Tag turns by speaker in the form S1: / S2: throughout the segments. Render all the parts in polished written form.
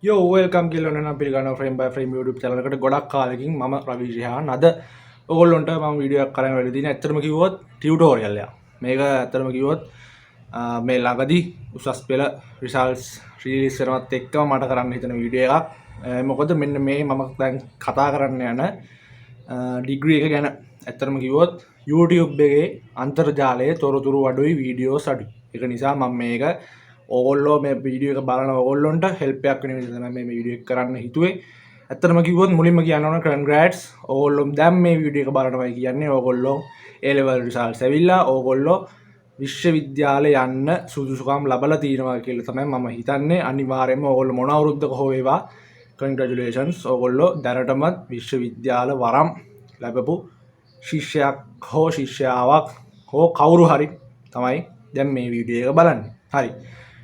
S1: යෝ වෙල්කම් කියලා නම් පිළිගන්න ෆ්‍රේම් බයි ෆ්‍රේම් YouTube channel එකට ගොඩක් කාලෙකින් මම රවි රිහාන් අද ඔයගොල්ලන්ට මම වීඩියෝ එකක් කරන්න වෙලා තියෙන. ඇත්තටම කිව්වොත් ටියුටෝරියල් එකක්. මේක ඇත්තටම කිව්වොත් මේ ළඟදී උසස් පෙළ රිසල්ට්ස් රිලීස් කරනවත් එක්කම මට කරන්න හිතෙන වීඩියෝ එකක්. මොකද මෙන්න මේ මම දැන් කතා කරන්න යන ඩිග්‍රී එක ගැන. ඇත්තටම කිව්වොත් YouTube එකේ අන්තර්ජාලයේ තොරතුරු අඩුයි වීඩියෝස් අඩුයි. ඒක නිසා මම මේක ඕගොල්ලෝ මේ වීඩියෝ එක බලන ඕගොල්ලොන්ට හෙල්ප් එකක් වෙන විදිහට තමයි මේ වීඩියෝ එක කරන්න හිතුවේ. ඇත්තටම කිව්වොත් මුලින්ම කියන්න ඕන කන්ග්‍රැට්ස් ඕගොල්ලෝ දැන් මේ වීඩියෝ එක බලනවායි කියන්නේ ඕගොල්ලෝ A level results ඇවිල්ලා ඕගොල්ලෝ විශ්වවිද්‍යාලේ යන්න සුදුසුකම් ලබලා තියෙනවා කියලා තමයි මම හිතන්නේ. අනිවාර්යයෙන්ම ඕගොල්ලෝ මොන අවුරුද්දක හෝ වේවා කන්ග්‍රැචුලේෂන්ස් ඕගොල්ලෝ දැනටමත් විශ්වවිද්‍යාල වරම් ලැබපු ශිෂ්‍යයක් හෝ ශිෂ්‍යාවක් හෝ කවුරු හරි තමයි දැන් මේ වීඩියෝ එක බලන්නේ. හරි.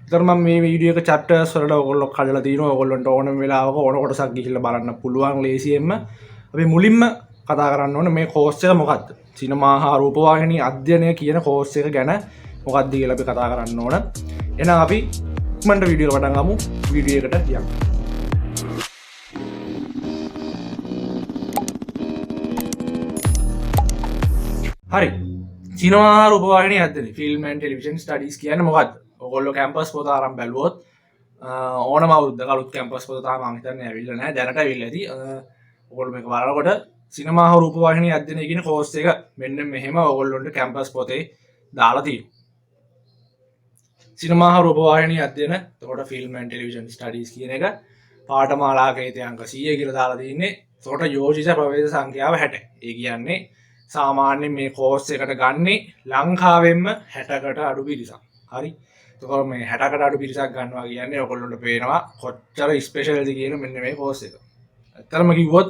S1: ඒතර මම මේ වීඩියෝ එක chapters වලට ඔයගොල්ලෝ කඩලා තිනවා. ඔයගොල්ලන්ට ඕනම වෙලාවක ඕන කොටසක් ගිහිල්ලා බලන්න පුළුවන් ලේසියෙන්ම. අපි මුලින්ම කතා කරන්න ඕනේ මේ කෝස් එක මොකක්ද? සිනමා හා රූපවාහිනී අධ්‍යයනය කියන කෝස් එක ගැන මොකක්ද කියලා අපි කතා කරන්න ඕන. එහෙනම් අපි ඉක්මනට වීඩියෝ එක පටන් ගමු. වීඩියෝ එකට යමු. හරි. සිනමා රූපවාහිනී අධ්‍යයනය ෆිල්ම් ඇන්ඩ් ටෙලිවිෂන් ස්ටඩීස් කියන්නේ මොකක්ද? ඔයගොල්ලෝ කැම්පස් පොත අරන් බැලුවොත් ඕනම අවුරුද්දක අලුත් කැම්පස් පොත තාම මම හිතන්නේ ඇවිල්ලා නැහැ. දැනට ඇවිල්ලා ඇති. ඔයගොල්ලෝ මේක බලනකොට සිනමා හා රූපවාහිනී අධ්‍යයනය කියන කෝස් එක මෙන්න මෙහෙම ඔයගොල්ලොන්ට කැම්පස් පොතේ දාලා තියෙනවා. සිනමා හා රූපවාහිනී අධ්‍යයන එතකොට ෆිල්ම් ඇන්ඩ් ටෙලිවිෂන් ස්ටඩීස් කියන එක පාඨමාලාකයේ අංක 100 කියලා දාලා තින්නේ. එතකොට යෝජිත ප්‍රවේද සංඛ්‍යාව 60. ඒ කියන්නේ සාමාන්‍යයෙන් මේ කෝස් එකට ගන්නේ ලංකාවෙන්ම 60කට අඩු පිරිසක්. හරි. එතකොට මේ 60කට අඩු පිරිසක් ගන්නවා කියන්නේ ඔයගොල්ලන්ට පේනවා කොච්චර ස්පෙෂල්ද කියන මෙන්න මේ කෝස් එක. ඇත්තටම කිව්වොත්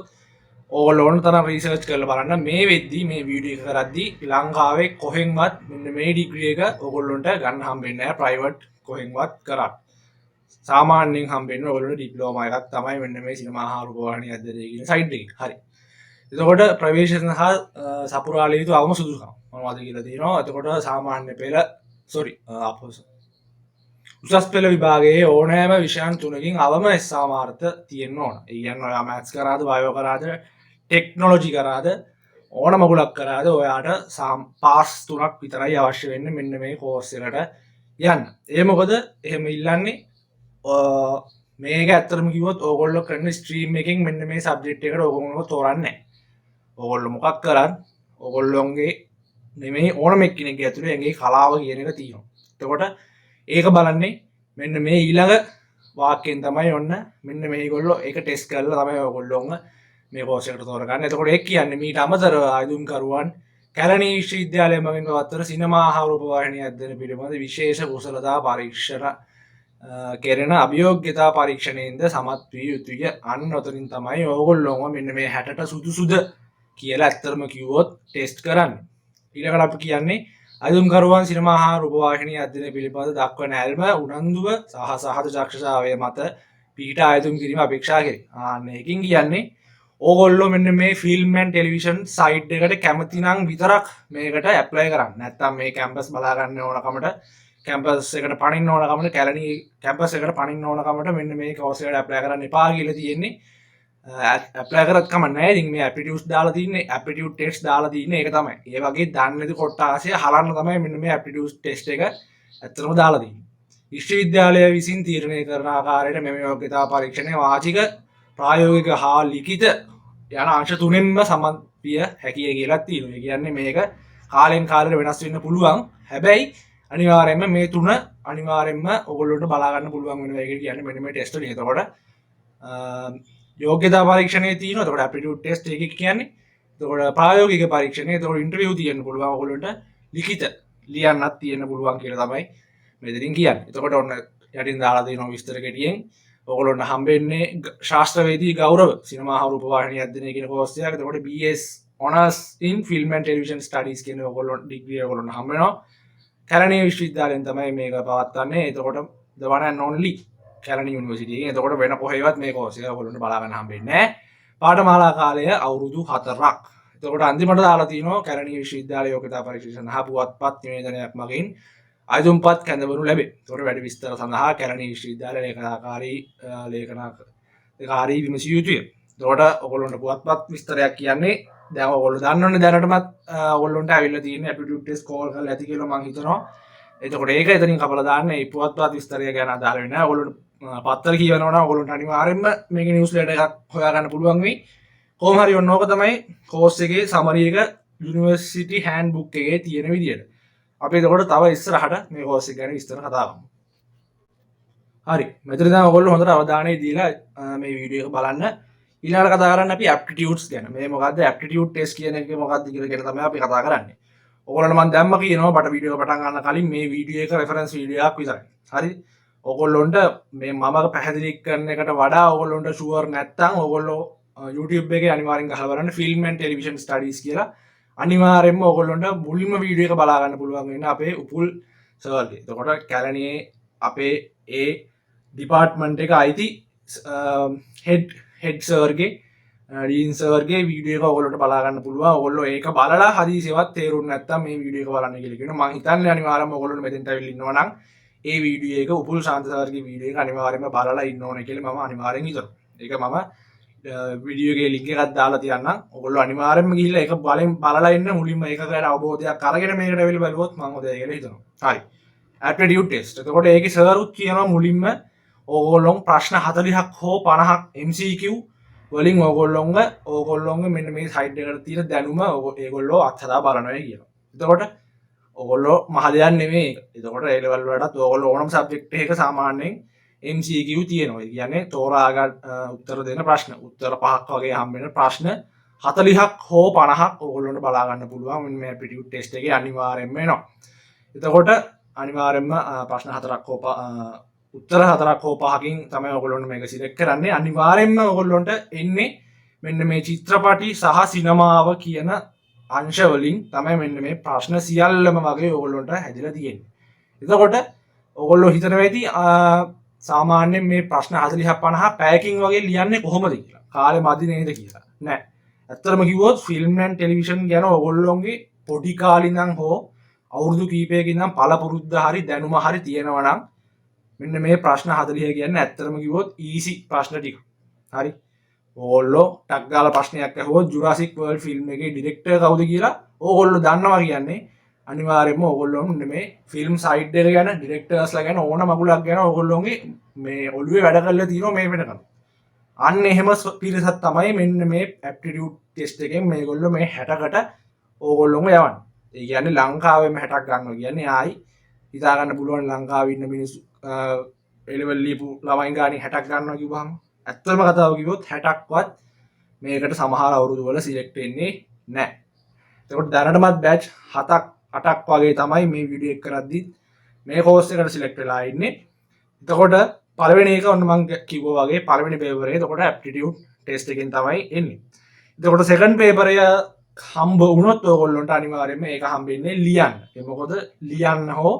S1: ඕගොල්ලෝ ඕන තරම් රිසර්ච් කරලා බලන්න මේ වෙද්දී මේ වීඩියෝ එක කරද්දී ලංකාවේ කොහෙන්වත් මෙන්න මේ ඩිග්‍රී එක ඔයගොල්ලන්ට ගන්න හම්බෙන්නේ නැහැ ප්‍රයිවට් කොහෙන්වත් කරා. සාමාන්‍යයෙන් හම්බෙන්නේ ඔයගොල්ලන්ට ඩිප්ලෝමා එකක් තමයි මෙන්න මේ සිනමා හා රූපවාහිනී අධ්‍යයනය කියන සයිට් එකේ. හරි. එතකොට ප්‍රවේශ සඳහා සපුරාල යුතු අවම සුදුසුකම් මොනවද කියලා තියෙනවා. එතකොට සාමාන්‍ය පෙළ උසස් පෙළ විභාගයේ ඕනෑම විෂයන් තුනකින් අවම සාමාර්ථ තියෙන්න ඕන. ඒ කියන්නේ ඔයා මැත්ස් කරාද, බයෝ කරාද, ටෙක්නොලොජි කරාද, ඕන මගුලක් කරාද ඔයාට පාස් 3ක් විතරයි අවශ්‍ය වෙන්නේ මෙන්න මේ කෝස් එකට යන්න. ඒ මොකද එහෙම ඉල්ලන්නේ මේක ඇත්තටම කිව්වොත් ඕගොල්ලෝ කරන ස්ට්‍රීම් එකෙන් මෙන්න මේ සබ්ජෙක්ට් එකට ඕගොල්ලෝ තෝරන්නේ නැහැ. ඕගොල්ලෝ මොකක් කරත් ඕගොල්ලොන්ගේ නෙමෙයි ඕනම එක්කෙනෙක්ගේ ඇතුලේ ඇඟේ කලාව කියන එක තියෙනවා. එතකොට ඒක බලන්නේ මෙන්න මේ ඊළඟ වාක්‍යයෙන් තමයි ඔන්න මෙන්න මේගොල්ලෝ ඒක ටෙස්ට් කරලා තමයි ඔයගොල්ලෝම මේ කෝස් එකට තෝරගන්නේ. එතකොට ඒක කියන්නේ මීට අමතරව ආයුධම් කරුවන් කැලණි විශ්වවිද්‍යාලය මගින් පවත්වන සිනමා හා රූපවාහිනී අධ්‍යයන පිළිබඳ විශේෂ කුසලතා පරීක්ෂණ කෙරෙන අභියෝග්‍යතා පරීක්ෂණයෙන්ද සමත් විය යුතුය. අන්න ඔතනින් තමයි ඕගොල්ලෝම මෙන්න මේ 60ට සුදුසුද කියලා ඇත්තටම කිව්වොත් ටෙස්ට් කරන්නේ. ඊළඟට අපි කියන්නේ අයුම්කරුවන් සිනමා හා රූපවාහිනී අධ්‍යයනය පිළිබඳ දක්වන ඇල්ම උනන්දුව සහ සහත දක්ෂතාවය මත පිහිට ආයුම් කිරීම අපේක්ෂා කෙරේ. ඒකින් කියන්නේ ඕගොල්ලෝ මෙන්න මේ ෆිල්ම් ඇන්ඩ් ටෙලිවිෂන් සයිට් එකට කැමති නම් විතරක් මේකට ඇප්ලයි කරන්න. නැත්නම් මේ කැම්පස් බලා ගන්න ඕනකමට කැම්පස් එකට පනින්න ඕනකමට කැලණි කැම්පස් එකට පනින්න ඕනකමට මෙන්න මේ කෝස් එකට ඇප්ලයි කරන්න එපා කියලා තියෙන්නේ. ඇප්ලයි කරත් කමක් නැහැ. ඉතින් මේ ඇප්ටිටියුඩ්ස් දාලා තින්නේ ඇප්ටිටියුඩ් ටෙස්ට් දාලා තින්නේ ඒක තමයි. ඒ වගේ දන්නේ නැති කොටාසිය හලන්න තමයි මෙන්න මේ ඇප්ටිටියුඩ්ස් ටෙස්ට් එක ඇත්තටම දාලා තින්නේ. විශ්වවිද්‍යාලය විසින් තීරණය කරන ආකාරයට මෙම යෝග්‍යතා පරීක්ෂණය වාචික ප්‍රායෝගික හා ලිඛිත යන අංශ තුනෙන්ම සමත් විය හැකිය කියලා තියෙනවා. ඒ කියන්නේ මේක කාලෙන් කාලෙට වෙනස් වෙන්න පුළුවන්. හැබැයි අනිවාර්යයෙන්ම මේ තුන අනිවාර්යයෙන්ම ඔයගොල්ලන්ට බලා ගන්න පුළුවන් වෙනවා. ඒක කියන්නේ මෙන්න මේ ටෙස්ට් වලින්. එතකොට යෝග්‍යතා පරීක්ෂණයේ තියෙනවා. එතකොට ඇප්ටිටියුඩ් ටෙස්ට් එක කියන්නේ. එතකොට ප්‍රායෝගික පරීක්ෂණය. එතකොට ඉන්ටර්විව් තියෙන්න පුළුවන් ඔයගොල්ලන්ට. ලිඛිත ලියන්නත් තියෙන්න පුළුවන් කියලා තමයි මෙතනින් කියන්නේ. එතකොට ඔන්න යටින් දාලා තියෙනවා විස්තර කෙටියෙන්. ඔයගොල්ලන්ට හම්බෙන්නේ ශාස්ත්‍රවේදී ගෞරව සිනමා හා රූපවාහිනී අධ්‍යයනය කියන කෝස් එකක්. එතකොට BS Honours in Film and Television Studies කියන ඔයගොල්ලන්ට ඩිග්‍රී ඔයගොල්ලන්ට හම්බ වෙනවා. කැලණි විශ්වවිද්‍යාලයෙන් තමයි මේක පවත්වන්නේ. එතකොට the one and only Kelani university එකේ. එතකොට වෙන කොහෙවත් මේ කෝස් එක ඔයගොල්ලන්ට බලා ගන්න හම්බෙන්නේ නැහැ. පාඨමාලා කාලය අවුරුදු 4ක්. එතකොට අන්තිමට දාලා තිනවා කැලණි විශ්වවිද්‍යාලයේ යෝග්‍යතා පරීක්ෂණ සඳහා පුවත්පත් නිවේදනයක් මගින් අයදුම්පත් කැඳවනු ලැබේ. තොර වැඩි විස්තර සඳහා කැලණි විශ්වවිද්‍යාල ලේඛනාකාරී ලේඛනකාරී විමසිය යුතුය. තොට ඔගොල්ලොන්ට පුවත්පත් විස්තරයක් කියන්නේ දැන් ඔයගොල්ලෝ දන්නවනේ දැනටමත් ඔයගොල්ලොන්ට ඇවිල්ලා තියෙන ඇප්ටිටියුඩ් ටෙස්ට් කෝල් කරලා ඇති කියලා මම හිතනවා. එතකොට ඒක එතනින් කපලා දාන්න මේ පුවත්පත් විස්තරය ගැන අදාළ වෙන්නේ නැහැ. ඔයගොල්ලොන්ට පත්තර කියවනවා නම් ඔයගොල්ලොන්ට අනිවාර්යෙන්ම මේකේ නිවුස් ලෙටර් එකක් හොයාගන්න පුළුවන් වෙයි. කොහොම හරි ඔන්න ඕක තමයි කෝස් එකේ සමරි එක යුනිවර්සිටි හෑන්ඩ්බුක් එකේ තියෙන විදියට. අපි එතකොට තව ඉස්සරහට මේ කෝස් එක ගැන විස්තර කතා කරමු. හරි. මෙතන දැන් ඔයගොල්ලෝ හොඳට අවධානය දීලා මේ වීඩියෝ එක බලන්න. ඊළඟට කතා කරන්න අපි ඇප්ටිටියුඩ්ස් ගැන. මේ මොකද්ද ඇප්ටිටියුඩ් ටෙස්ට් කියන එක මොකක්ද කියලා ගැන තමයි අපි කතා කරන්නේ. ඔයගොල්ලන්ට මම දැම්ම කියනවා බට වීඩියෝ එක පටන් ගන්න කලින් මේ වීඩියෝ එක රෙෆරන්ස් වීඩියෝ එකක් විතරයි. හරි. ඔයගොල්ලොන්ට මේ මම පැහැදිලි කරන එකට වඩා ඔයගොල්ලොන්ට ෂුවර් නැත්නම් ඔයගොල්ලෝ YouTube එකේ අනිවාර්යෙන් ගහලා බලන්න ෆිල්ම් ඇන්ඩ් ටෙලිවිෂන් ස්ටඩීස් කියලා. අනිවාර්යෙන්ම ඔයගොල්ලොන්ට මුලින්ම වීඩියෝ එක බලා ගන්න පුළුවන් වෙන අපේ උපුල් සර්ගේ. එතකොට කැලණියේ අපේ ඒ ඩිපාර්ට්මන්ට් එක අයිති හෙඩ් සර්ගේ ඩීන් සර්ගේ වීඩියෝ එක ඔයගොල්ලන්ට බලා ගන්න පුළුවන්. ඔයගොල්ලෝ ඒක බලලා හදිසියවත් තේරුන්නේ නැත්නම් මේ වීඩියෝ එක බලන්න කියලා කියනවා. මම හිතන්නේ අනිවාර්යෙන්ම ඔයගොල්ලොන්ට මෙතෙන්ට ඇවිල්ලා ඉන්නවා නම් ඒ වීඩියෝ එක උපුල් ශාන්ත සර්ගේ වීඩියෝ එක අනිවාර්යෙන්ම බලලා ඉන්න ඕනේ කියලා මම අනිවාර්යෙන් හිතනවා. ඒක මම වීඩියෝ එකේ ලින්ක් එකක් දාලා තියන්නම්. ඔයගොල්ලෝ අනිවාර්යෙන්ම ගිහිල්ලා ඒක බලලා ඉන්න මුලින්ම ඒක ගැන අවබෝධයක් අරගෙන මේකට ඇවිල්ලා බලුවොත් මම හොඳයි කියලා හිතනවා. හරි. ඇප්ටිටියුඩ් ටෙස්ට්. එතකොට ඒකේ සර් උත් කියනවා මුලින්ම ඕගොල්ලොන් ප්‍රශ්න 40ක් හෝ 50ක් MCQ වලින් ඕගොල්ලොන්ගේ මෙන්න මේ සයිට් එකට තියෙන දැනුම ඒගොල්ලෝ අත්හදා බලනවා කියනවා. එතකොට ඕගොල්ලෝ මහ දෙයක් නෙමෙයි ඒක. එතකොට A level වලටත් ඕගොල්ලෝ ඕනම සබ්ජෙක්ට් එකක සාමාන්‍යයෙන් MCQ තියෙනවා. ඒ කියන්නේ තෝරා ගන්න උත්තර දෙන ප්‍රශ්න. උත්තර 5ක් වගේ හම්බ වෙන ප්‍රශ්න 40ක් හෝ 50ක් ඕගොල්ලොන්ට බලා ගන්න පුළුවන් මේ ඇප්ටිටියුඩ් ටෙස්ට් එකේ අනිවාර්යෙන්ම එනවා. එතකොට අනිවාර්යෙන්ම ප්‍රශ්න 4ක් හෝ උත්තර 4ක් හෝ 5කින් තමයි ඔයගොල්ලොන්ට මේක සිලෙක්ට් කරන්නේ. අනිවාර්යෙන්ම ඔයගොල්ලොන්ට එන්නේ මෙන්න මේ චිත්‍රපටි සහ සිනමාව කියන අංශ වලින් තමයි මෙන්න මේ ප්‍රශ්න සියල්ලම වගේ ඔයගොල්ලොන්ට හැදිලා තියෙන්නේ. එතකොට ඔයගොල්ලෝ හිතනවා ඇති සාමාන්‍යයෙන් මේ ප්‍රශ්න 40ක් 50 පැයකින් වගේ ලියන්නේ කොහොමද කියලා. කාලේ මදි නේද කියලා. නෑ. ඇත්තටම කිව්වොත් ෆිල්ම් ඇන්ඩ් ටෙලිවිෂන් ගැන ඔයගොල්ලෝගේ පොඩි කාලේ ඉඳන් හෝ අවුරුදු කීපයක ඉඳන් පළපුරුද්ද හරි දැනුම හරි තියෙනවා නම් මෙන්න මේ ප්‍රශ්න 40 කියන්නේ ඇත්තටම කිව්වොත් ඊසි ප්‍රශ්න ටික. හරි. ඕගොල්ලෝ ටක් ගාලා ප්‍රශ්නයක් අහුවොත් ජුරාසික් වර්ල්ඩ් ෆිල්ම් එකේ ඩිරෙක්ටර් කවුද කියලා ඕගොල්ලෝ දන්නවා කියන්නේ අනිවාර්යයෙන්ම ඕගොල්ලෝ මේ ෆිල්ම් සයිට් එක ගැන ඩිරෙක්ටර්ස්ලා ගැන ඕන මගුලක් ගැන ඕගොල්ලෝගේ මේ ඔළුවේ වැඩ කරලා තියෙනවා මේ වෙනකම්. අන්න එහෙම පිරිසක් තමයි මෙන්න මේ ඇප්ටිටියුඩ් ටෙස්ට් එකෙන් මේගොල්ලෝ මේ 60කට ඕගොල්ලෝම යවන්නේ. ඒ කියන්නේ ලංකාවෙම 60ක් ගන්නවා කියන්නේ ආයි හිතා ගන්න පුළුවන් ලංකාවේ ඉන්න මිනිස්සු එලෙවල් ලියපු ළමයින් ගානේ 60ක් ගන්නවා කිව්වහම ඇත්තම කතාව කිව්වොත් 60ක්වත් මේකට සමහර අවුරුදු වල සිලෙක්ට් වෙන්නේ නැහැ. ඒකට දැනටමත් බැච් 7ක් 8ක් වගේ තමයි මේ වීඩියෝ එක කරද්දි මේ කෝස් එකට සිලෙක්ට් වෙලා ඉන්නේ. එතකොට පළවෙනි එක ඔන්න මම කිව්වා වගේ පළවෙනි පේපර් එක එතකොට ඇප්ටිටියුඩ් ටෙස්ට් එකෙන් තමයි එන්නේ. එතකොට සෙකන්ඩ් පේපර් එක හම්බ වුණොත් ඔයගොල්ලන්ට අනිවාර්යයෙන්ම ඒක හම්බෙන්නේ ලියන්න. ඒ මොකද ලියන්න හෝ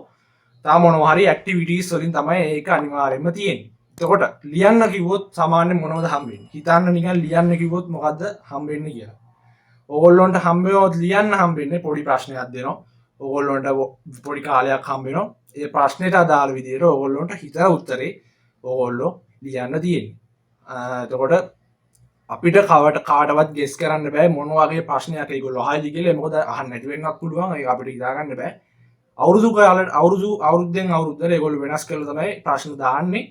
S1: තා මොනවා හරි ඇක්ටිවිටීස් වලින් තමයි ඒක අනිවාර්යයෙන්ම තියෙන්නේ. එතකොට ලියන්න කිව්වොත් සාමාන්‍යයෙන් මොනවද හම්බෙන්නේ? හිතන්න නිකන් ලියන්න කිව්වොත් මොකද්ද හම්බෙන්නේ කියලා. ඕගොල්ලන්ට හම්බෙවොත් ලියන්න හම්බෙන්නේ පොඩි ප්‍රශ්නයක් දෙනවා. ඕගොල්ලන්ට පොඩි කාලයක් හම්බ වෙනවා. ඒ ප්‍රශ්නෙට අදාළ විදිහට ඕගොල්ලන්ට හිතලා උත්තරේ ඕගොල්ලෝ ලියන්න තියෙන්නේ. එතකොට අපිට කාටවත් ගෙස් කරන්න බෑ මොන වගේ ප්‍රශ්නයක් ඒගොල්ලෝ අහයිද කියලා. මොකද අහන්න නැති වෙන්නත් පුළුවන්. ඒක අපිට හිතා ගන්න බෑ. අවුරුද්දෙන් අවුරුද්දට ඒගොල්ලෝ වෙනස් කරලා තමයි ප්‍රශ්න දාන්නේ.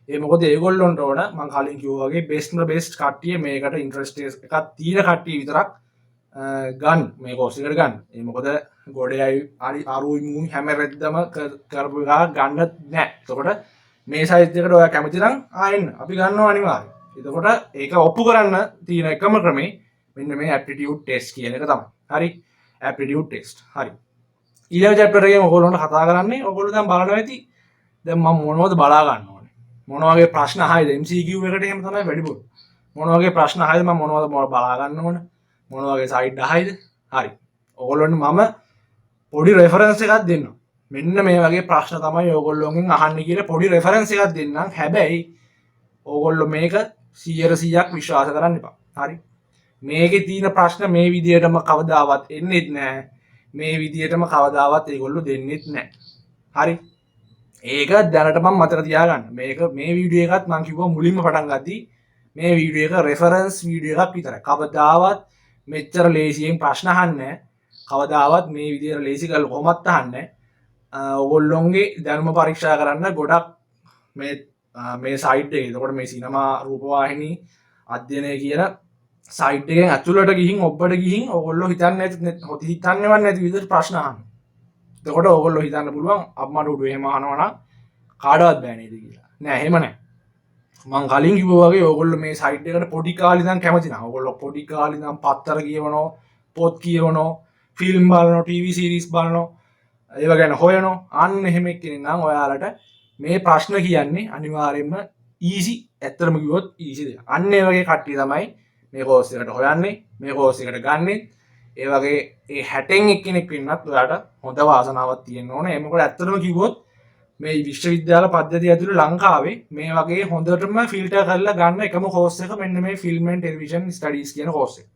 S1: ඒ මොකද ඒගොල්ලොන්ට ඕන මම කලින් කිව්වා වගේ බෙස්ට් කට්ටිය මේකට ඉන්ට්‍රස්ට් එකක් තියෙන කට්ටිය විතරක් ගන්න මේ කෝස් එකට ගන්න. ඒ මොකද ගොඩේයි අරුයි මුයි හැම රෙද්දම කරපු එක ගන්න නැහැ. එතකොට මේ සයිස් එකට ඔයා කැමති නම් ආයෙන්න අපි ගන්නවා අනිවාර්යයෙන්. එතකොට ඒක ඔප්පු කරන්න තියෙන එකම ක්‍රමේ මෙන්න මේ ඇප්ටිටියුඩ් ටෙස්ට් කියන එක තමයි. හරි. ඇප්ටිටියුඩ් ටෙස්ට්. හරි. ඊළඟ චැප්ටර් එකෙන් ඔයගොල්ලන්ට කතා කරන්නේ ඔයගොල්ලෝ දැන් බලනවා ඇති දැන් මම මොනවද බලා ගන්න ඕනේ. මොන වගේ ප්‍රශ්න අහයිද MCQ එකට එහෙම තමයි වැඩිපුර. මොන වගේ ප්‍රශ්න අහයිද මම මොනවද බලා ගන්න ඕනේ. මොන වගේ සයිට් අහයිද. හරි. ඔයගොල්ලන්ට මම පොඩි රෙෆරන්ස් එකක් දෙන්නම්. මෙන්න මේ වගේ ප්‍රශ්න තමයි ඔයගොල්ලෝගෙන් අහන්නේ කියලා පොඩි රෙෆරන්ස් එකක් දෙන්නම්. හැබැයි ඔයගොල්ලෝ මේක 100% විශ්වාස කරන්න එපා. හරි. මේකේ තියෙන ප්‍රශ්න මේ විදියටම කවදාවත් එන්නේ නැහැ. මේ විදියටම කවදාවත් ඒගොල්ලෝ දෙන්නෙත් නැහැ. හරි ඒක දැනට මම මතක තියාගන්න මේක මේ වීඩියෝ එකත් මම කිව්වා මුලින්ම පටන් ගද්දී මේ වීඩියෝ එක රෙෆරන්ස් වීඩියෝ එකක් විතරයි කවදාවත් මෙච්චර ලේසියෙන් ප්‍රශ්න අහන්නේ කවදාවත් මේ විදිහට ලේසි කරලා කොහොමත් අහන්නේ ඔයගොල්ලොන්ගේ දැනුම පරීක්ෂා කරන්න ගොඩක් මේ සයිට් එකේ එතකොට මේ සිනමා රූපවාහිනී අධ්‍යයනය කියන සයිට් එකෙන් ඇතුළට ගිහින් ඔබට ගිහින් ඔයගොල්ලෝ හිතන්නේ නැති විදිහට ප්‍රශ්න අහන්න. එතකොට ඔයගොල්ලෝ හිතන්න පුළුවන් අම්මට උඩු එහෙම අහනවා නම් කාටවත් බෑ නේද කියලා. නෑ එහෙම නෑ. මං කලින් කිව්වා වගේ ඔයගොල්ලෝ මේ සයිට් එකට පොඩි කාලේ ඉඳන් කැමති නැහැ. ඔයගොල්ලෝ පොඩි කාලේ ඉඳන් පත්තර කියවනවා, පොත් කියවනවා, ෆිල්ම් බලනවා, ටීවී සීරීස් බලනවා, ඒව ගැන හොයනවා. අන්න එහෙම කෙනෙක් නම් ඔයාලට මේ ප්‍රශ්න කියන්නේ අනිවාර්යයෙන්ම ඊසි. ඇත්තටම කිව්වොත් ඊසි දෙයක්. අන්න ඒ වගේ කට්ටිය තමයි මේ කෝස් එකට හොයන්නේ, මේ කෝස් එකට ගන්නෙ. ඒ වගේ ඒ 60න් එක්කෙනෙක් වෙන්නත් ඔයාලට හොඳ වාසනාවක් තියෙන්න ඕනේ. ඒ මොකද ඇත්තටම කිව්වොත් මේ විශ්වවිද්‍යාල පද්ධතිය ඇතුළේ ලංකාවේ මේ වගේ හොඳටම ෆිල්ටර් කරලා ගන්න එකම කෝස් එක මෙන්න මේ ෆිල්ම් ඇන්ඩ් ටෙලිවිෂන් ස්ටඩීස් කියන කෝස් එක.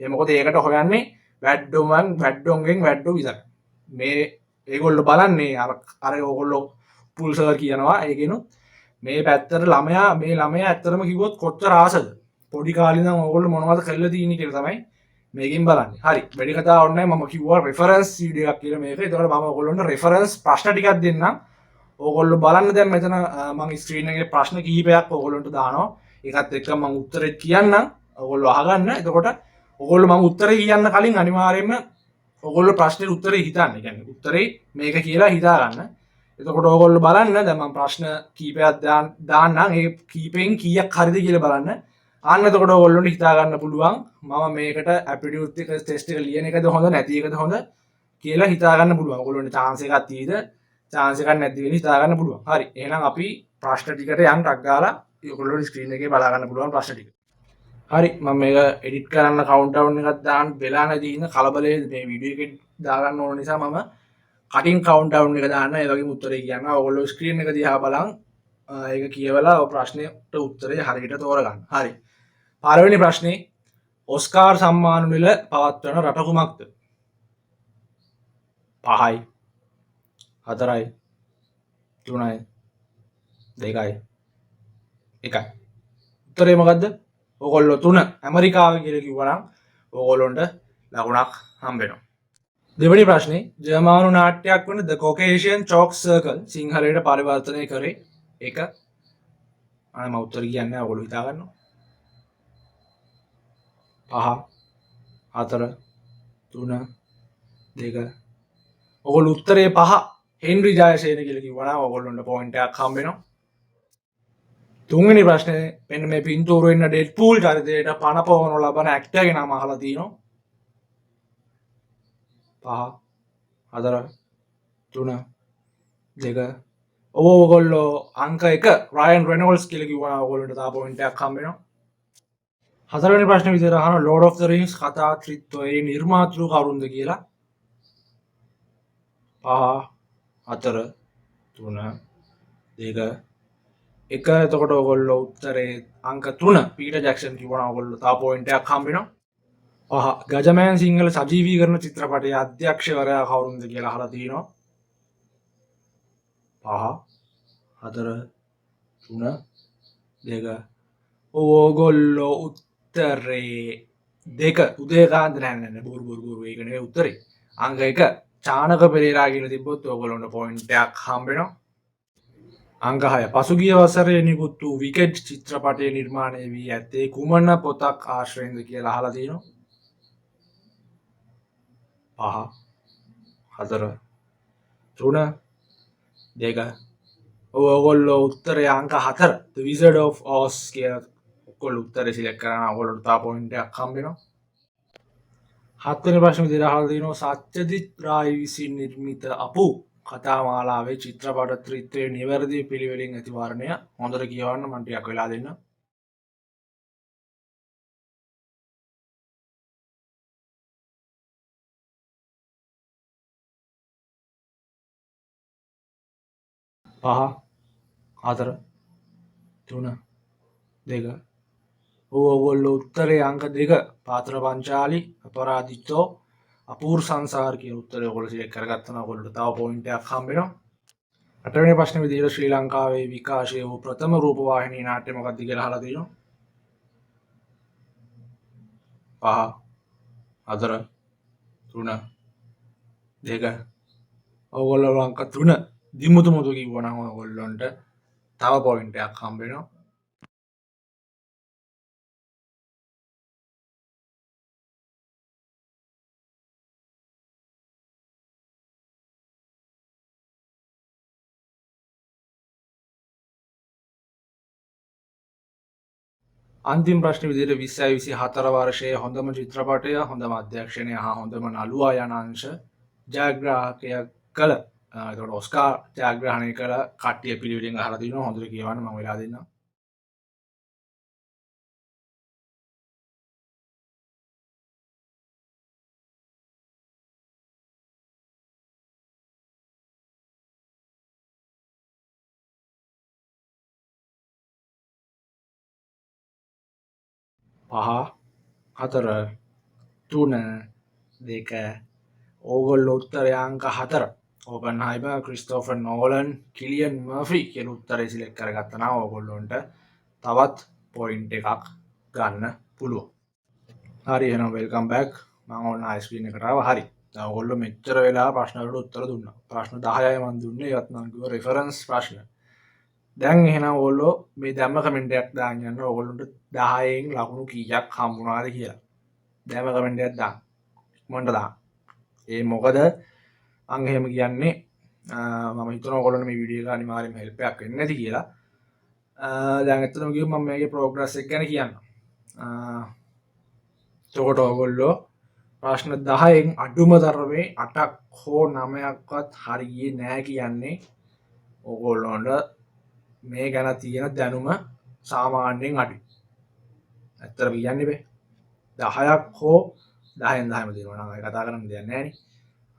S1: ඒ මොකද ඒකට හොයන්නේ වැඩ්ඩොන්ගෙන් වැඩ්ඩෝ විතරයි. මේ ඒගොල්ලෝ බලන්නේ අර ඕගොල්ලෝ පුල් සර් කියනවා ඒකෙනුත් මේ පැත්තට ළමයා ඇත්තටම කිව්වොත් කොච්චර ආසද පොඩි කාලේ ඉඳන් ඕගොල්ලෝ මොනවද කරලා තියෙන්නේ කියලා තමයි මේකෙන් බලන්නේ. හරි වැඩි කතාවක් නැහැ මම කිව්වා රෙෆරන්ස් වීඩියෝ එකක් කියලා මේක. ඒතකොට මම ඔයගොල්ලන්ට රෙෆරන්ස් ප්‍රශ්න ටිකක් දෙන්නම්. ඕගොල්ලෝ බලන්න දැන් මෙතන මම ස්ක්‍රීන් එකේ ප්‍රශ්න කිහිපයක් ඕගොල්ලන්ට දානවා. ඒකත් එක්ක මම උත්තරේ කියන්නම්. ඕගොල්ලෝ අහගන්න. එතකොට ඕගොල්ලෝ මම උත්තරේ කියන්න කලින් අනිවාර්යයෙන්ම ඕගොල්ලෝ ප්‍රශ්නෙට උත්තරේ හිතන්න. ඒ කියන්නේ උත්තරේ මේක කියලා හිතා ගන්න. එතකොට ඕගොල්ලෝ බලන්න දැන් මම ප්‍රශ්න කීපයක් දාන්නම්. ඒ කීපෙන් කීයක් හරිද කියලා බලන්න. අන්න එතකොට ඔයගොල්ලොන්ට හිතා ගන්න පුළුවන් මම මේකට ඇපිටියුඩ් එක ටෙස්ට් එක ලියන එකද හොඳ නැති එකද හොඳ කියලා හිතා ගන්න පුළුවන්. ඔයගොල්ලොන්ට chance එකක් තියෙද chance එකක් නැති වෙලා හිතා ගන්න පුළුවන්. හරි. එහෙනම් අපි ප්‍රශ්න ටිකට යන්න ටක් ගාලා ඔයගොල්ලෝ ස්ක්‍රීන් එකේ බලා ගන්න පුළුවන් ප්‍රශ්න ටික. හරි. මම මේක එඩිට් කරන්න කවුන්ට්ඩවුන් එකක් දාන්න වෙලා නැති ඉන්න කලබලයේ මේ වීඩියෝ එකේ දාගන්න ඕන නිසා මම කටින් කවුන්ට්ඩවුන් එක දාන්න ඒ වගේම උත්තරේ කියන්න. ඔයගොල්ලෝ ස්ක්‍රීන් එක දිහා බලන් ඒක කියවලා ඔය ප්‍රශ්නෙට උත්තරේ හරියට තෝරගන්න. හරි. පළවෙනි ප්‍රශ්නේ ඔස්කාර් සම්මාන නිල පවත්වන රට කුමක්ද? 5යි 4යි 3යි 2යි 1යි. උත්තරේ මොකද්ද? ඕගොල්ලෝ 3 ඇමරිකාව කියලා කිව්වනම් ඕගොල්ලොන්ට ලකුණක් හම්බ වෙනවා. දෙවෙනි ප්‍රශ්නේ ජර්මානු නාට්‍යයක් වන The Caucasian Chalk Circle සිංහලයට පරිවර්තනය කරේ එක. අනේ මම උත්තර කියන්නේ ඔයගොල්ලෝ හිතා ගන්නවා. 5 4 3 2 ඔයගොල්ලෝ උත්තරේ 5 හෙන්රි ජයසේන කියලා කිව්වනම් ඔයගොල්ලන්ට පොයින්ට් එකක් හම්බ වෙනවා. තුන්වෙනි ප්‍රශ්නේ මෙන්න මේ පින්තූරු වෙන ඩෙඩ්පූල් චරිතයට පණ පොවනු ලබන ඇක්ටර්ගේ නම අහලා තියෙනවා. 5 4 3 2 ඔයගොල්ලෝ අංක 1 රයන් රෙනෝල්ඩ්ස් කියලා කිව්වනම් ඔයගොල්ලන්ට තා පොයින්ට් එකක් හම්බ වෙනවා. හතරවෙනි ප්‍රශ්නේ විදිහට අහනවා ලෝඩ් ඔෆ් ද රින්ග්ස් කතා ත්‍රිත්වයේ නිර්මාතෘ කවුරුන්ද කියලා. 5 4 3 2 1 එතකොට ඔයගොල්ලෝ උත්තරේ අංක 3 පීටර් ජැක්සන් කිව්වනම් ඔයගොල්ලෝ තා පොයින්ට් එකක් හම්බ වෙනවා. 5 ගජමෑන් සිංහල සජීවීකරණ චිත්‍රපටයේ අධ්‍යක්ෂකවරයා කවුරුන්ද කියලා අහලා තියෙනවා. 5 4 3 2 ඕගොල්ලෝ උත්තරේ 2 උදේකාන්ත නෑ බොරු ඒක නෙවෙයි උත්තරේ. අංක 1 චානක පෙරේරා කියලා තිබ්බොත් ඕගොල්ලොන්ට පොයින්ට් එකක් හම්බ වෙනවා. අංක 6 පසුගිය වසරේ නිකුත් වූ විකට් චිත්‍රපටයේ නිර්මාණය වී ඇත්තේ කුමන පොතක් ආශ්‍රයෙන්ද කියලා අහලා තියෙනවා. 5 4 3 2 ඔයගොල්ලෝ උත්තරේ අංක 4 The Wizard of Oz කියලා ඔයගොල්ලෝ උත්තරේ සිලෙක්ට් කරනවා. ඔයගොල්ලෝට තා පොයින්ට් එකක් හම්බ වෙනවා. 7 වෙනි ප්‍රශ්නේ විදිහට අහලා තියෙනවා සත්‍යජිත් රායි විසින් නිර්මිත අපු කතා මාලාවේ චිත්‍රපට ත්‍රිත්වයේ නිවැරදි පිළිවෙලින් ඇති වර්ණය හොඳට කියවන්න මම ටිකක් වෙලා දෙන්න. පහ 4 3 2 ඕගොල්ලෝ උත්තරේ අංක 2 පාත්‍ර පංචාලි අපරාධිතෝ අපූර් සංසාර කියන උත්තරේ ඔයගොල්ලෝ සිලෙක්ට් කරගත්තා නම් ඔයගොල්ලෝ තව පොයින්ට් එකක් හම්බ වෙනවා. අටවෙනි ප්‍රශ්න විදිහට ශ්‍රී ලංකාවේ විකාශය වූ ප්‍රථම රූපවාහිනී නාට්‍ය මොකක්ද කියලා අහලා තියෙනවා. 5 4 3 2 ඕගොල්ලෝ අංක 3 දිමුතු මුතු කිව්වනම් ඕගොල්ලන්ට තව පොයින්ට් එකක් හම්බ වෙනවා. අන්තිම ප්‍රශ්න විදිහට 2024 වර්ෂයේ හොඳම චිත්‍රපටය, හොඳම අධ්‍යක්ෂණය හා හොඳම නළුවා යන අංශ ජයග්‍රාහකයෙක් කළ එතකොට ඔස්කාර් ජයග්‍රහණය කළ කට්ටිය පිළිවෙලින් අහලා තිනවා. හොඳට කියවන්න මම වෙලා දෙන්නම්. පහ 4 3 2 ඕගොල්ලෝ උත්තරය අංක 4 ඕපන්හයිමර්, ක්‍රිස්ටෝෆර් නෝලන්, කිලියන් මර්ෆි කියන උත්තරේ සිලෙක්ට් කරගත්තා නම් ඕගොල්ලොන්ට තවත් පොයින්ට් එකක් ගන්න පුළුවන්. හරි එහෙනම් වෙල්කම් බෑක්. මම ඔන්න ආයි ස්ක්‍රීන් එකට ආවා. හරි. දැන් ඕගොල්ලෝ මෙච්චර වෙලා ප්‍රශ්න වලට උත්තර දුන්නා. ප්‍රශ්න 10යි මම දුන්නේ. ඒවත් මම කිව්වා රෙෆරන්ස් ප්‍රශ්න. දැන් එහෙනම් ඕගොල්ලෝ මේ දැම්ම කමෙන්ට් එකක් දාන්න යන්න. ඕගොල්ලන්ට 10න් ලකුණු කීයක් හම්බුණාද කියලා. දැම්ම කමෙන්ට් එකක් දාන්න. මොන්ට දාන්න. ඒ මොකද මම එහෙම කියන්නේ මම හිතනවා ඔයගොල්ලන්ට මේ වීඩියෝ එක අනිවාර්යයෙන්ම හෙල්ප් එකක් වෙන්න ඇති කියලා. දැන් ඇත්තටම කිව්වොත් මම මේකේ ප්‍රෝග්‍රස් එක ගැන කියන්නම්. එතකොට ඔයගොල්ලෝ ප්‍රශ්න 10න් අඩුම තරමේ 8ක් හෝ 9ක්වත් හරියේ නැහැ කියන්නේ ඔයගොල්ලන්ට මේ ගැන තියෙන දැනුම සාමාන්‍යයෙන් අඩුයි. ඇත්තටම කියන්නේ බෑ. 10ක් හෝ 10න් 10ම දෙනවා නම් කතා කරන්න දෙයක් නැහැ නේ.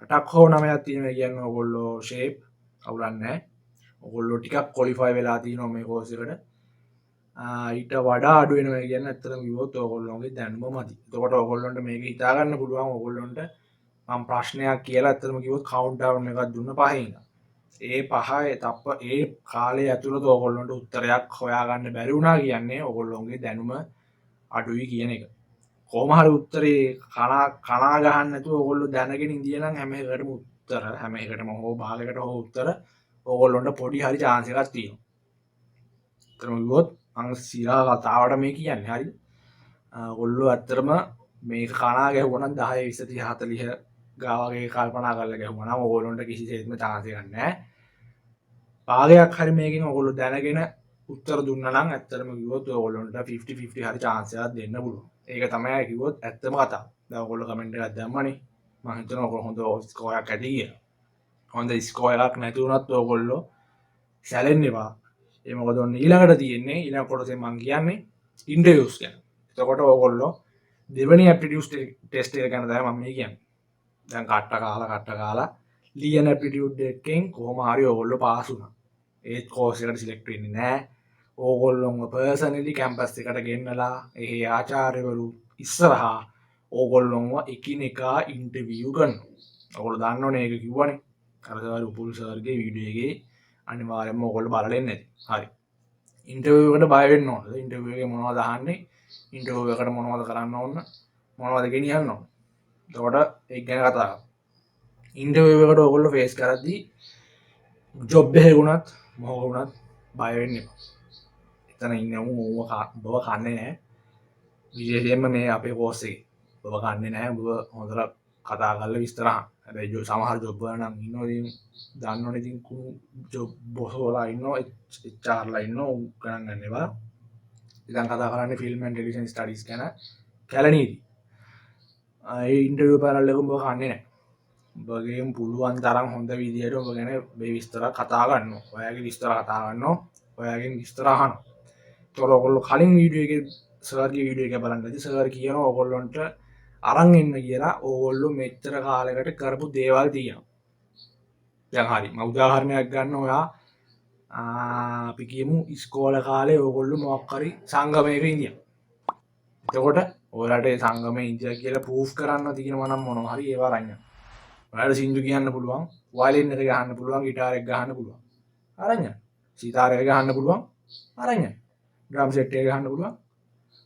S1: 8ක් හෝ 9ක් තියෙනවා කියන්නේ ඔයගොල්ලෝ ෂේප් අවුලන්නේ නැහැ. ඔයගොල්ලෝ ටිකක් ක්වොලිෆයි වෙලා තියෙනවා මේ කෝස් එකට. ඊට වඩා අඩු වෙනවා කියන්නේ ඇත්තටම කිව්වොත් ඔයගොල්ලෝගේ දැනුම මදි. එතකොට ඔයගොල්ලන්ට මේක හිතා ගන්න පුළුවන් ඔයගොල්ලන්ට මම ප්‍රශ්නයක් කියලා ඇත්තටම කිව්වොත් කවුන්ට් ඩවුන් එකක් දුන්න 5 ඉඳන්. ඒ කාලේ ඇතුළත ඔයගොල්ලන්ට උත්තරයක් හොයාගන්න බැරි වුණා කියන්නේ ඔයගොල්ලෝගේ දැනුම අඩුයි කියන එක. කොහොම හරි උත්තරේ කනා ගහන්න නැතුව ඔයගොල්ලෝ දැනගෙන ඉඳිය නම් හැම එකටම උත්තර හැම එකටම හෝ භාගයකට හෝ උත්තර ඔයගොල්ලන්ට පොඩි හරි chance එකක් තියෙනවා. ඇත්තටම කිව්වොත් මම සිරා කතාවට මේ කියන්නේ හරි. ඔයගොල්ලෝ ඇත්තටම මේක කනා ගැහුවා නම් 10 20 30 40 ගාවගේ කල්පනා කරලා ගැහුවා නම් ඔයගොල්ලන්ට කිසිසේත්ම chance එකක් නැහැ. භාගයක් හරි මේකෙන් ඔයගොල්ලෝ දැනගෙන උත්තර දුන්නා නම් ඇත්තටම කිව්වොත් ඔයගොල්ලන්ට 50 50 හරි chance එකක් දෙන්න පුළුවන්. ඒක තමයි කිව්වොත් ඇත්තම කතාව. දැන් ඔයගොල්ලෝ කමෙන්ට් එකක් දැම්මනේ. මම හිතනවා ඔයගොල්ලෝ හොඳ ස්කෝර් එකක් ඇති කියලා. හොඳ ස්කෝර් එකක් නැති වුණත් ඔයගොල්ලෝ සැලෙන්න එපා. ඒ මොකද ඔන්න ඊළඟට තියෙන්නේ ඊළඟ කොටසේ මම කියන්නේ ඉන්ටර්වියුස් ගැන. එතකොට ඔයගොල්ලෝ දෙවෙනි ඇප්ටිටියුඩ් ටෙස්ට් එක ගැන තමයි මම මේ කියන්නේ. දැන් කට්ට කාලා ලියන ඇප්ටිටියුඩ් එකෙන් කොහොම හරි ඔයගොල්ලෝ පාස් වුණා. ඒ කෝස් එකට සිලෙක්ට් වෙන්නේ නැහැ. ඕගොල්ලොන්ව පර්සනලි කැම්පස් එකට ගෙන්නලා එහි ආචාර්යවරු ඉස්සරහා ඕගොල්ලොන්ව එකිනෙකා ඉන්ටර්වියු කරනවා. ඔයගොල්ලෝ දන්නවනේ ඒක කිව්වනේ. අර සර් උපුල් සර්ගේ වීඩියෝ එකේ අනිවාර්යයෙන්ම ඔයගොල්ලෝ බලලා ඉන්න ඇති. හරි. ඉන්ටර්වියු එකට බය වෙන්න ඕනද? ඉන්ටර්වියු එකේ මොනවද අහන්නේ? ඉන්ටර්වියු එකට මොනවද කරන්න ඕන? මොනවද ගෙනියන්න ඕන? එතකොට ඒක ගැන කතා කරමු. ඉන්ටර්වියු එකට ඔයගොල්ලෝ ෆේස් කරද්දී ජොබ් එකේ වුණත් මොකක් වුණත් බය වෙන්න එපා. එතන ඉන්න උඹව කන්නේ නැහැ. විශේෂයෙන්ම මේ අපේ කෝස් එකේ. ඔබ කන්නේ නැහැ. ඔබ හොඳට කතා කරලා විස්තර අහන්න. හැබැයි සමහර ජොබ් වල නම් ඉන්නවා ඉතින් දන්නවනේ ඉතින් ජොබ් බොස් වල ඉන්නවා HR ලා ඉන්නවා ගණන් ගන්න එපා. ඉතින් කතා කරන්නේ ෆිල්ම් ඇන්ඩ් ටෙලිවිෂන් ස්ටඩීස් ගැන කැලණියේදී. ඒ ඉන්ටර්වියු පැනල් එක ඔබ කන්නේ නැහැ. ඔබගෙන් පුළුවන් තරම් හොඳ විදියට ඔබ ගැන මේ විස්තර කතා ගන්නවා. ඔයාගේ විස්තර කතා ගන්නවා. ඔයාගෙන් විස්තර අහනවා. ඒතකොට ඔයගොල්ලෝ කලින් වීඩියෝ එකේ සර්ගේ වීඩියෝ එක බලන්නදී සර් කියනවා ඔයගොල්ලන්ට අරන් එන්න කියලා ඕගොල්ලෝ මෙච්චර කාලයකට කරපු දේවල් තියෙනවා. දැන් හරි මම උදාහරණයක් ගන්න ඔයා අපි කියමු ඉස්කෝලේ කාලේ ඕගොල්ලෝ මොකක් හරි සංගමයක ඉඳියා. එතකොට ඔයාලට ඒ සංගමයේ ඉඳියා කියලා ප්‍රූෆ් කරන්න තියෙනවා නම් මොනවා හරි ඒවා අරන් යන්න. ඔයාලට සින්දු කියන්න පුළුවන්, වයලින් එක ගහන්න පුළුවන්, ගිටාර් එක ගහන්න පුළුවන්. අරන් යන්න. සිතාරය ගහන්න පුළුවන් අරන් යන්න. ඩ්‍රම් සෙට් එක ගහන්න පුළුවන්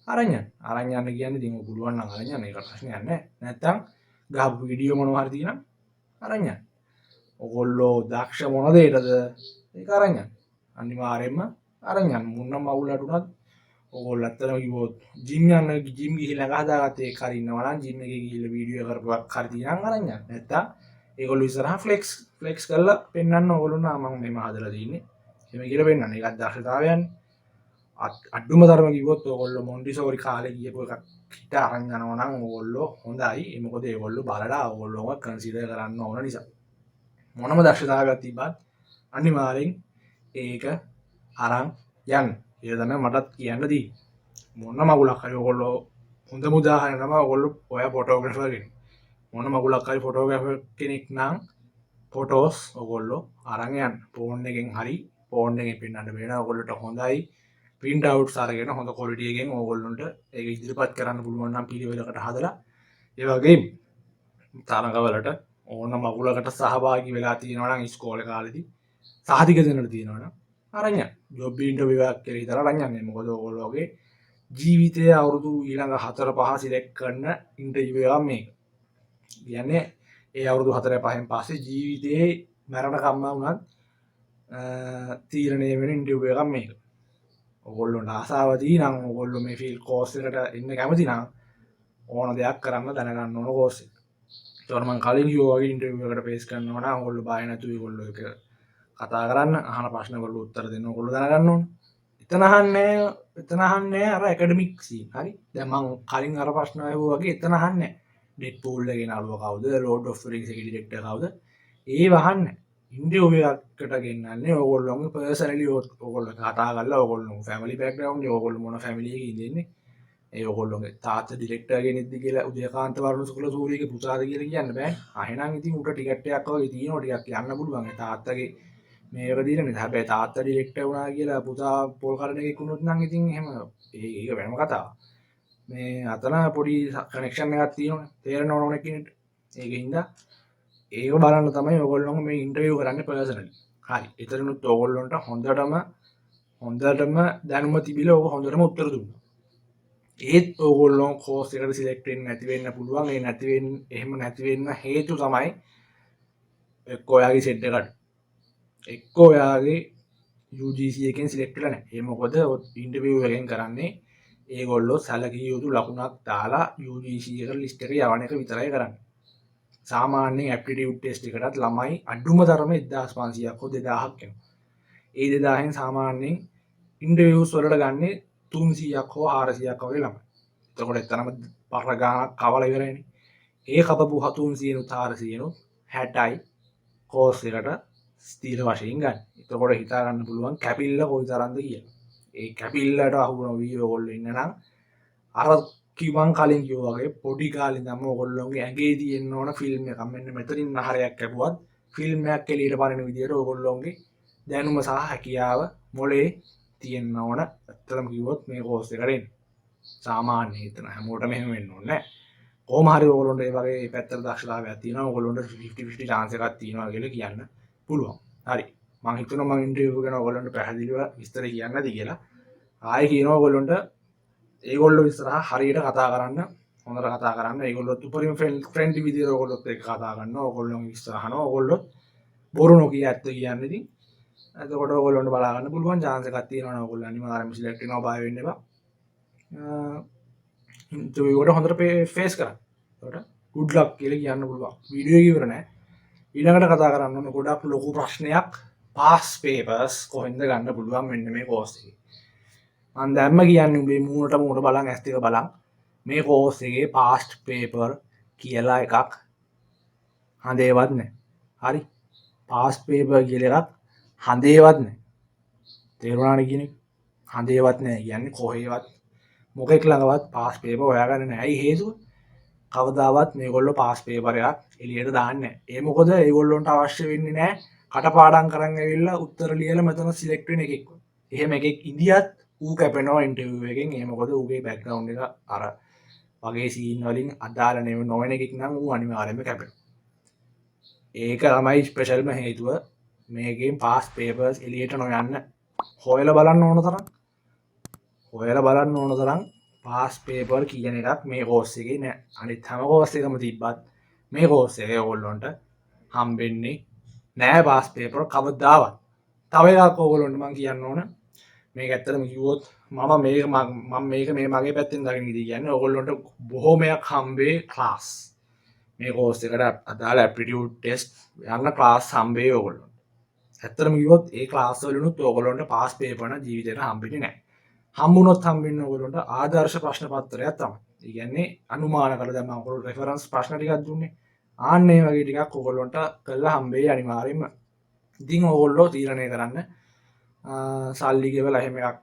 S1: අරන් යන්න. අරන් යන්න කියන්නේ ඉතින් ඔය පුළුවන් නම් අරන් යන්න. ඒක ප්‍රශ්නයක් නැහැ. නැත්තම් ගහපු වීඩියෝ මොනවා හරි තියෙනම් අරන් යන්න. ඔයගොල්ලෝ දක්ෂ මොන දෙයටද ඒක අරන් යන්න. අනිවාර්යෙන්ම අරන් යන්න. මොනම අවුලකට උනත් ඔයගොල්ලෝ ඇත්තටම කිව්වොත් ජිම් ගිහිල්ලා හදාගත්තේ ඒක හරි ඉන්නවා නම් ජිම් එකේ ගිහිල්ලා වීඩියෝ කරපුවක් හරි තියෙනම් අරන් යන්න. නැත්තම් ඒගොල්ලෝ ඉස්සරහා ෆ්ලෙක්ස් කරලා පෙන්වන්න ඕගොල්ලෝ නම් මම මෙහෙම හදලා තින්නේ. එහෙම කියලා පෙන්වන්න. ඒකත් දක්ෂතාවයන්නේ. අඩුම තරම කිව්වොත් ඔයගොල්ලෝ මොන්ටිසෝරි කාලේ ගියපු එකක් හිත අරන් යනවා නම් ඔයගොල්ලෝ හොඳයි. ඒ මොකද ඒගොල්ලෝ බලලා ඔයගොල්ලෝව කන්සිඩර් කරන්න ඕන නිසා. මොනම දක්ෂතාවයක් තිබ්බත් අනිවාර්යෙන් ඒක අරන් යන්න. ඒක තමයි මටත් කියන්න තියෙන්නේ. මොන මගුලක් හරි ඔයගොල්ලෝ හොඳම උදාහරණය තමයි ඔයගොල්ලෝ ඔය ෆොටෝග්‍රැෆර් කෙනෙක්. මොන මගුලක් හරි ෆොටෝග්‍රැෆර් කෙනෙක් නම් ෆොටෝස් ඔයගොල්ලෝ අරන් යන්න. ෆෝන් එකෙන් හරි ෆෝන් එකෙන් පෙන්නන්න බෑ. ඔයගොල්ලෝට හොඳයි print outs අරගෙන හොඳ quality එකෙන් ඕගොල්ලන්ට ඒක ඉදිරිපත් කරන්න පුළුවන් නම් පිළිවෙලකට හදලා ඒ වගේම තරඟවලට ඕන මගුලකට සහභාගී වෙලා තියෙනවා නම් ඉස්කෝලේ කාලේදී සහතික දෙන්නට තියෙනවා නම් අරන් යන්න. ජොබ් ඉන්ටර්විව් එකක් කියලා හිතලා අරන් යන්න. මොකද ඕගොල්ලෝගේ ජීවිතයේ අවුරුදු ඊළඟ 4-5 සිලෙක්ට් කරන ඉන්ටර්විව් එකක් මේක. කියන්නේ ඒ අවුරුදු 4-5න් පස්සේ ජීවිතේ මරණකම්ම වුණත් තීරණය වෙන ඉන්ටර්විව් එකක් මේක. ඔයගොල්ලොන්ට ආසාව තියෙනම් ඔයගොල්ලෝ මේ ෆීල්ඩ් කෝස් එකට එන්න කැමති නම් ඕන දෙයක් කරන්න දැනගන්න ඕන කෝස් එක. ඒතකොට මම කලින් කිව්වා වගේ ඉන්ටර්විව් එකකට ෆේස් කරනවා නම් ඔයගොල්ලෝ බය නැතුව ඒගොල්ලෝ එක කතා කරන්න අහන ප්‍රශ්න වලට උත්තර දෙන්න ඔයගොල්ලෝ දැනගන්න ඕන. එතන අහන්නේ අර ඇකඩමික් සීන්. හරි. දැන් මම කලින් අර ප්‍රශ්න අහුවා වගේ එතන අහන්නේ ඩෙඩ්පූල් එකේ නළුව කවුද? ලෝඩ් ඔෆ් රින්ග්ස් එකේ ඩිරෙක්ටර් කවුද? ඒව අහන්නේ. ඉන්ටර්විව් එකකට ගෙන්නන්නේ ඔයගොල්ලෝගේ පර්සනලි ඔයගොල්ලෝ කතා කරලා ඔයගොල්ලෝ ෆැමිලි බෑග්ග්‍රවුන්ඩ් එක ඔයගොල්ලෝ මොන ෆැමිලි එකේ ඉඳින්නේ ඒ ඔයගොල්ලෝගේ තාත්තා ඩිරෙක්ටර් කෙනෙක්ද කියලා උදයකාන්ත වරුණ සුකුල සූරියගේ පුතාද කියලා කියන්න බෑ. අහෙනම් ඉතින් උට ටිකට් එකක් වගේ තියෙනවා ටිකක් යන්න පුළුවන්. ඒ තාත්තගේ මේක දීලා හැබැයි තාත්තා ඩිරෙක්ටර් වුණා කියලා පුතා පොල් කරන එකෙක් වුණොත් නම් ඉතින් එහෙම ඒක වෙනම කතාවක්. මේ අතන පොඩි කනෙක්ෂන් එකක් තියෙනවා. තේරෙන්න ඕන කෙනෙක්ට. ඒකින්ද ඒක බලන්න තමයි ඔයගොල්ලෝ මේ ඉන්ටර්විව් කරන්නේ පර්සනලි. හරි. එතනනුත් ඔයගොල්ලන්ට හොඳටම දැනුම තිබිලා ඔක හොඳටම උත්තර දුන්නා. ඒත් ඔයගොල්ලෝ කෝස් එකට සිලෙක්ට් වෙන්න නැති වෙන්න පුළුවන්. ඒ එහෙම නැති වෙන්න හේතු තමයි එක්ක ඔයාගේ සෙට් එකට. එක්ක ඔයාගේ UGC එකෙන් සිලෙක්ට් වෙලා නැහැ. ඒ මොකද ඉන්ටර්විව් එකෙන් කරන්නේ ඒගොල්ලෝ සැලකිය යුතු ලකුණක් දාලා UGC එකට ලිස්ට් එක යවන එක විතරයි කරන්නේ. සාමාන්‍යයෙන් ඇප්ටිටියුඩ් ටෙස්ට් එකටත් ළමයි අඩුම තරමේ 1500ක් හෝ 2000ක් එනවා. ඒ 2000න් සාමාන්‍යයෙන් ඉන්ටර්විව්ස් වලට ගන්නෙ 300ක් හෝ 400ක් වගේ ළමයි. එතකොට එතරම් පර ගානක් කවලා ඉවරයිනේ. ඒ කපපු 300 නුත් 400 නුත් 60යි කෝස් එකට ස්ථීර වශයෙන් ගන්න. එතකොට හිතා ගන්න පුළුවන් කැපිල්ල කොයි තරම්ද කියලා. ඒ කැපිල්ලට අහු වෙන වීඩියෝ ඔයගොල්ලෝ ඉන්න නම් අර කිව්වන් කලින් කිව්වා වගේ පොඩි කාලේ ඉඳන්ම ඔයගොල්ලෝගේ ඇඟේ තියෙන්න ඕන ෆිල්ම් එකක්. මෙන්න මෙතනින් නහරයක් කැපුවත් ෆිල්ම් එකක් එළියට පනින විදියට ඔයගොල්ලෝගේ දැනුම සහ හැකියාව මොලේ තියෙන්න ඕන. ඇත්තටම කිව්වොත් මේ කෝස් එකට එන්න. සාමාන්‍ය හිතන හැමෝටම එහෙම වෙන්න ඕනේ නැහැ. කොහොම හරි ඔයගොල්ලන්ට ඒ වගේ පැත්තට දක්ෂතාවයක් තියෙනවා. ඔයගොල්ලන්ට 50-50 chance එකක් තියෙනවා කියලා කියන්න පුළුවන්. හරි. මම හිතනවා මම ඉන්ටර්විව් එක ගැන ඔයගොල්ලන්ට පැහැදිලිව විස්තර කියන්න ඇති කියලා. ආයෙ කියනවා ඔයගොල්ලන්ට ඒගොල්ලෝ ඉස්සරහා හරියට කතා කරන්න හොඳට කතා කරන්න. ඒගොල්ලොත් උපරිම ෆ්‍රෙන්ඩ්ලි විදියට ඔයගොල්ලොත් එක්ක කතා කරනවා. ඔයගොල්ලෝ ඉස්සරහනවා. ඔයගොල්ලොත් බොරු නොකිය ඇත්ත කියන්නේ ඉතින්. එතකොට ඔයගොල්ලන්ට බලා ගන්න පුළුවන් chance එකක් තියෙනවා නේ. ඔයගොල්ලෝ අනිවාර්යයෙන්ම සිලෙක්ට් වෙනවා බය වෙන්න එපා. ඉන්ටර්විව් එකට හොඳට ෆේස් කරන්න. එතකොට good luck කියලා කියන්න පුළුවන්. වීඩියෝ එක ඉවර නෑ. ඊළඟට කතා කරන්න ඕනේ ගොඩක් ලොකු ප්‍රශ්නයක් පාස් පේපර්ස් කොහෙන්ද ගන්න පුළුවන් මෙන්න මේ කෝස් එකේ. මම දැම්ම කියන්නේ උඹේ මූණට බලන් ඇස් දෙක බලන් මේ කෝස් එකේ පාස්ට් පේපර් කියලා එකක් හඳේවත් නැහැ. හරි. පාස්ට් පේපර් කියලා එකක් හඳේවත් නැහැ. තේරුණානේ කියන්නේ? හඳේවත් නැහැ කියන්නේ කොහේවත් මොකෙක් ළඟවත් පාස් පේපර් හොයාගන්න නැහැ. ඇයි හේතුව? කවදාවත් මේගොල්ලෝ පාස් පේපර් එකක් එළියට දාන්නේ නැහැ. ඒ මොකද ඒගොල්ලොන්ට අවශ්‍ය වෙන්නේ නැහැ කටපාඩම් කරන් ඇවිල්ලා උත්තර ලියලා මෙතන සිලෙක්ට් වෙන එකෙක්. එහෙම එකෙක් ඉඳියත් ඌ කැපෙනවා ඉන්ටර්විව් එකෙන්. ඒ මොකද ඌගේ බෑග්ග්‍රවුන්ඩ් එක අර වගේ සීන් වලින් අදාළ නොවන එකෙක් නම් ඌ අනිවාර්යයෙන්ම කැපෙනවා. ඒක තමයි ස්පෙෂල්ම හේතුව මේකෙන් පාස් පේපර්ස් එලියට නොයන්න හොයලා බලන්න ඕන තරම් පාස් පේපර් කියන එකක් මේ කෝස් එකේ නෑ. අනිත් හැම කෝස් එකම තිබ්බත් මේ කෝස් එකේ ඕගොල්ලොන්ට හම්බෙන්නේ නෑ පාස් පේපර් කවදාවත්. තව එකක් ඕගොල්ලොන්ට මම කියන්න ඕන. මේක ඇත්තටම කිව්වොත් මම මේක මේ මගේ පැත්තෙන් දකින්න ඉතින් කියන්නේ ඕගොල්ලොන්ට බොහොමයක් හම්බේ ක්ලාස්. මේ කෝස් එකට අදාළ ඇප්ටිටියුඩ් ටෙස්ට් යන ක්ලාස් හම්බේ ඕගොල්ලොන්ට. ඇත්තටම කිව්වොත් ඒ ක්ලාස් වලිනුත් ඕගොල්ලොන්ට පාස් පේපර් නම් ජීවිතේට හම්බෙන්නේ නැහැ. හම්බුනොත් හම්බෙන්නේ ඕගොල්ලොන්ට ආදර්ශ ප්‍රශ්න පත්‍රයක් තමයි. ඒ කියන්නේ අනුමාන කරලා දැන් මම ඔයගොල්ලෝ රෙෆරන්ස් ප්‍රශ්න ටිකක් දුන්නේ. ආන්න ඒ වගේ ටිකක් ඕගොල්ලොන්ට කළා හම්බෙයි අනිවාර්යෙන්ම. ඉතින් ඕගොල්ලෝ තීරණය කරන්න සල්ලි ගෙවලා එහෙම එකක්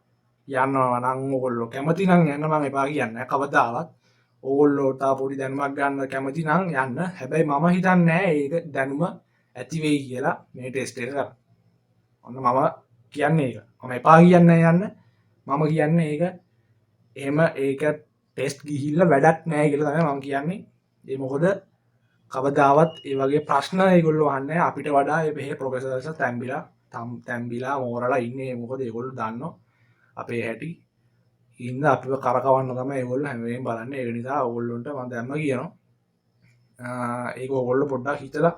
S1: යනවා නම් ඕගොල්ලෝ කැමති නම් යන්න මම එපා කියන්නේ නැහැ කවදාවත්. ඕගොල්ලෝ තා පොඩි දැනුමක් ගන්න කැමති නම් යන්න. හැබැයි මම හිතන්නේ නැහැ ඒක දැනුම ඇති වෙයි කියලා මේ ටෙස්ට් එක කරලා. ඔන්න මම කියන්නේ ඒක. මම එපා කියන්නේ යන්න. මම කියන්නේ ඒක එහෙම ඒක ටෙස්ට් ගිහිල්ලා වැඩක් නැහැ කියලා තමයි මම කියන්නේ. ඒ මොකද කවදාවත් ඒ වගේ ප්‍රශ්න ඒගොල්ලෝ අහන්නේ අපිට වඩා මේ ප්‍රොෆෙසර්ස්ලා තැම්බිලා මෝරලා ඉන්නේ. මොකද ඒගොල්ලෝ දන්නවා අපේ හැටි. ඉන්න අපිව කරකවන්න තමයි ඒගොල්ලෝ හැම වෙලේම බලන්නේ. ඒක නිසා ඕගොල්ලොන්ට මම දැම්ම කියනවා. ඒක ඕගොල්ලෝ පොඩ්ඩක් හිතලා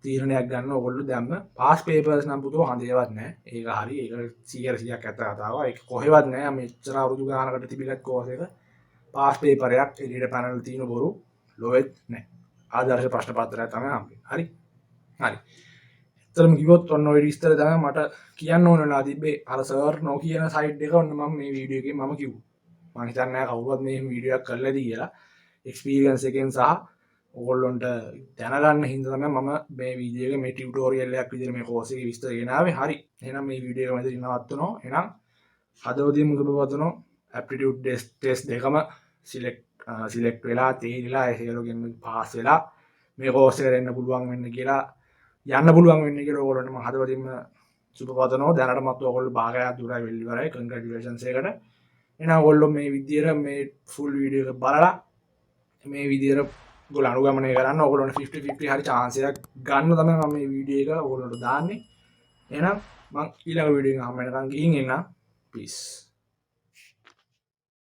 S1: තීරණයක් ගන්න. ඕගොල්ලෝ දැම්ම පාස් පේපර්ස් නම් පුතෝ හඳේවත් නැහැ. ඒක හරි. ඒක 100%ක් ඇත්ත කතාවක්. ඒක කොහෙවත් නැහැ. මෙච්චර අවුරුදු ගානකට තිබිලත් කෝස් එක පාස් පේපරයක් එළියට පැනලා තියෙන බොරු ලොවෙත් නැහැ. ආදර්ශ ප්‍රශ්න පත්‍රයක් තමයි හම්බෙන්නේ. හරි. ඇත්තටම කිව්වොත් ඔන්න ඔය විස්තර තමයි මට කියන්න ඕන වෙලා තිබ්බේ. අර සර් නෝ කියන සයිඩ් එක ඔන්න මම මේ වීඩියෝ එකේ මම කිව්වා. මම හිතන්නේ නැහැ කවුරුවත් මේ වීඩියෝ එකක් කරලාද කියලා. එක්ස්පීරියන්ස් එකෙන් සහ ඕගොල්ලොන්ට දැනගන්න හින්දා තමයි මම මේ වීඩියෝ එක මේ ටියුටෝරියල් එකක් විදිහට මේ කෝස් එකේ විස්තර ගෙනාවේ. හරි. එහෙනම් මේ වීඩියෝ එක මෙතන නවත්වනවා. එහෙනම් හදවතින් මුදපවතුනෝ ඇප්ටිටියුඩ් ටෙස්ට් දෙකම සිලෙක්ට් වෙලා තේරිලා ඒ සියලුගෙන් පාස් වෙලා මේ කෝස් එකට එන්න පුළුවන් වෙන්න කියලා යන්න පුළුවන් වෙන්න කියලා ඕගොල්ලන්ට මම හදවතින්ම සුබපතනවා. දැනටමත් ඕගොල්ලෝ භාගයක් දුරයි වෙල්ලි වරයි. කන්ග්‍රැචුලේෂන්ස් එකට. එහෙනම් ඕගොල්ලෝ මේ විදියට මේ ෆුල් වීඩියෝ එක බලලා මේ විදියට ඔයගොල්ලෝ අනුගමනය කරන්න. ඕගොල්ලන්ට 50-50 හරි chance එකක් ගන්න තමයි මම මේ වීඩියෝ එක ඕගොල්ලන්ට දාන්නේ. එහෙනම් මම ඊළඟ වීඩියෝ එක හම්බ වෙනකන් ගිහින් එන්න. peace.